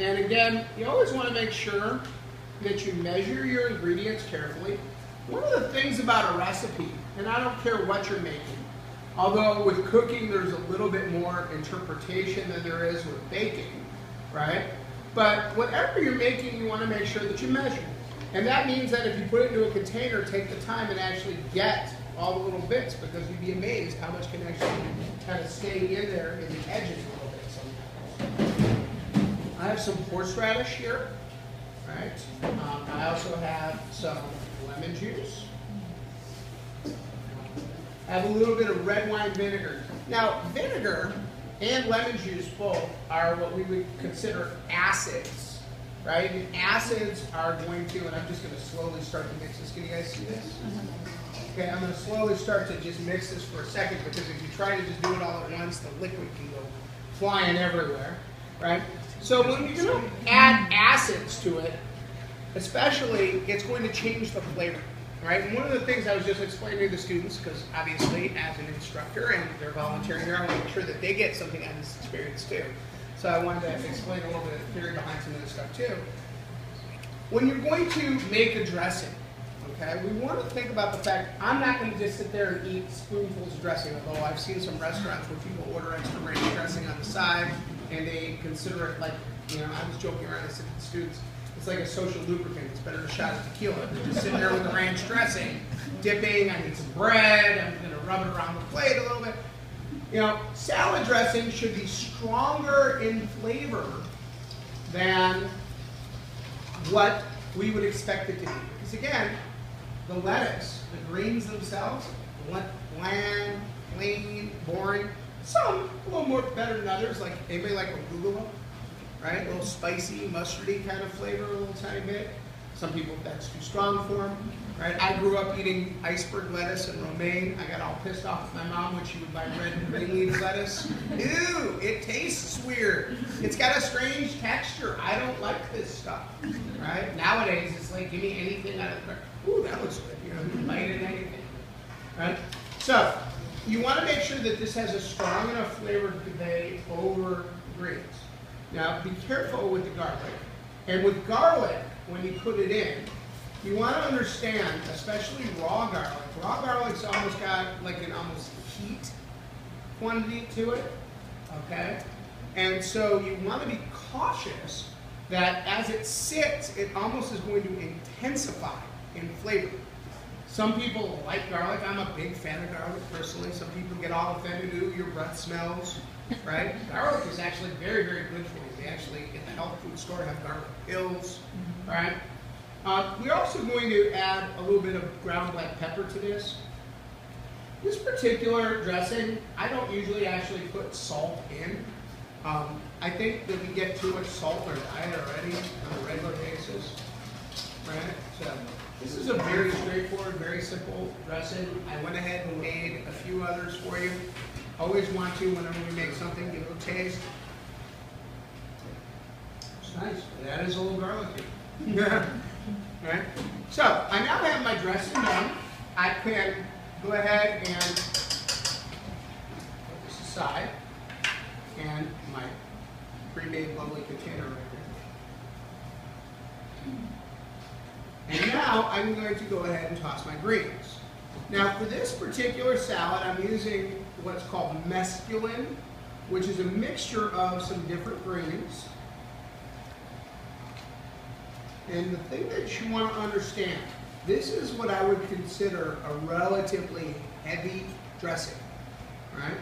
And again, you always want to make sure that you measure your ingredients carefully. One of the things about a recipe, and I don't care what you're making, although with cooking there's a little bit more interpretation than there is with baking, right? But whatever you're making, you want to make sure that you measure. And that means that if you put it into a container, take the time and actually get all the little bits, because you'd be amazed how much can actually kind of stay in there in the edges a little bit sometimes. I have some horseradish here, right? I also have some lemon juice. I have a little bit of red wine vinegar. Now, vinegar and lemon juice both are what we would consider acids, right? And acids are going to, and I'm just going to slowly start to mix this. Can you guys see this? Okay, I'm going to slowly start to just mix this for a second, because if you try to just do it all at once, the liquid can go flying everywhere, right? So when you're going to add acids to it, especially, it's going to change the flavor, right? And one of the things I was just explaining to the students, because obviously as an instructor and they're volunteering here, I want to make sure that they get something out of this experience too. So I wanted to explain a little bit of theory behind some of this stuff too. When you're going to make a dressing, okay, we want to think about the fact, I'm not going to just sit there and eat spoonfuls of dressing, although I've seen some restaurants where people order extra ranch dressing on the side, and they consider it like, you know, I was joking around, I said to the students, it's like a social lubricant. It's better than a shot of tequila. They're just sitting there with the ranch dressing, dipping. I need some bread. I'm going to rub it around the plate a little bit. You know, salad dressing should be stronger in flavor than what we would expect it to be. Because again, the lettuce, the greens themselves, bland, plain, boring. Some a little more better than others. Like anybody like arugula? Right, a little spicy, mustardy kind of flavor, a little tiny bit. Some people, that's too strong for them. Right, I grew up eating iceberg lettuce and romaine. I got all pissed off at my mom when she would buy red and green leaf lettuce. Ew, it tastes weird. It's got a strange texture. I don't like this stuff. Right, nowadays it's like, give me anything out of the garden. Ooh, that looks good. You know, you can bite it, anything. Right, so you want to make sure that this has a strong enough flavor to convey over greens. Now, be careful with the garlic. And with garlic, when you put it in, you want to understand, especially raw garlic's almost got like an almost heat quantity to it, okay? And so you want to be cautious that as it sits, it almost is going to intensify in flavor. Some people like garlic. I'm a big fan of garlic personally. Some people get all offended, ooh, your breath smells, right? Garlic is actually very, very good for you. They actually, at the health food store, have garlic pills, right? We're also going to add a little bit of ground black pepper to this. This particular dressing, I don't usually actually put salt in. I think that we get too much salt in our diet already on a regular basis, right? So this is a very straightforward, very simple dressing. I went ahead and made a few others for you. Always want to, whenever we make something, give it a taste. It's nice. That is a little garlicky. Right? So, I now have my dressing done. I can go ahead and put this aside. And my pre-made lovely container right here. And now I'm going to go ahead and toss my greens. Now for this particular salad, I'm using what's called mesclun, which is a mixture of some different greens. And the thing that you want to understand, this is what I would consider a relatively heavy dressing, right?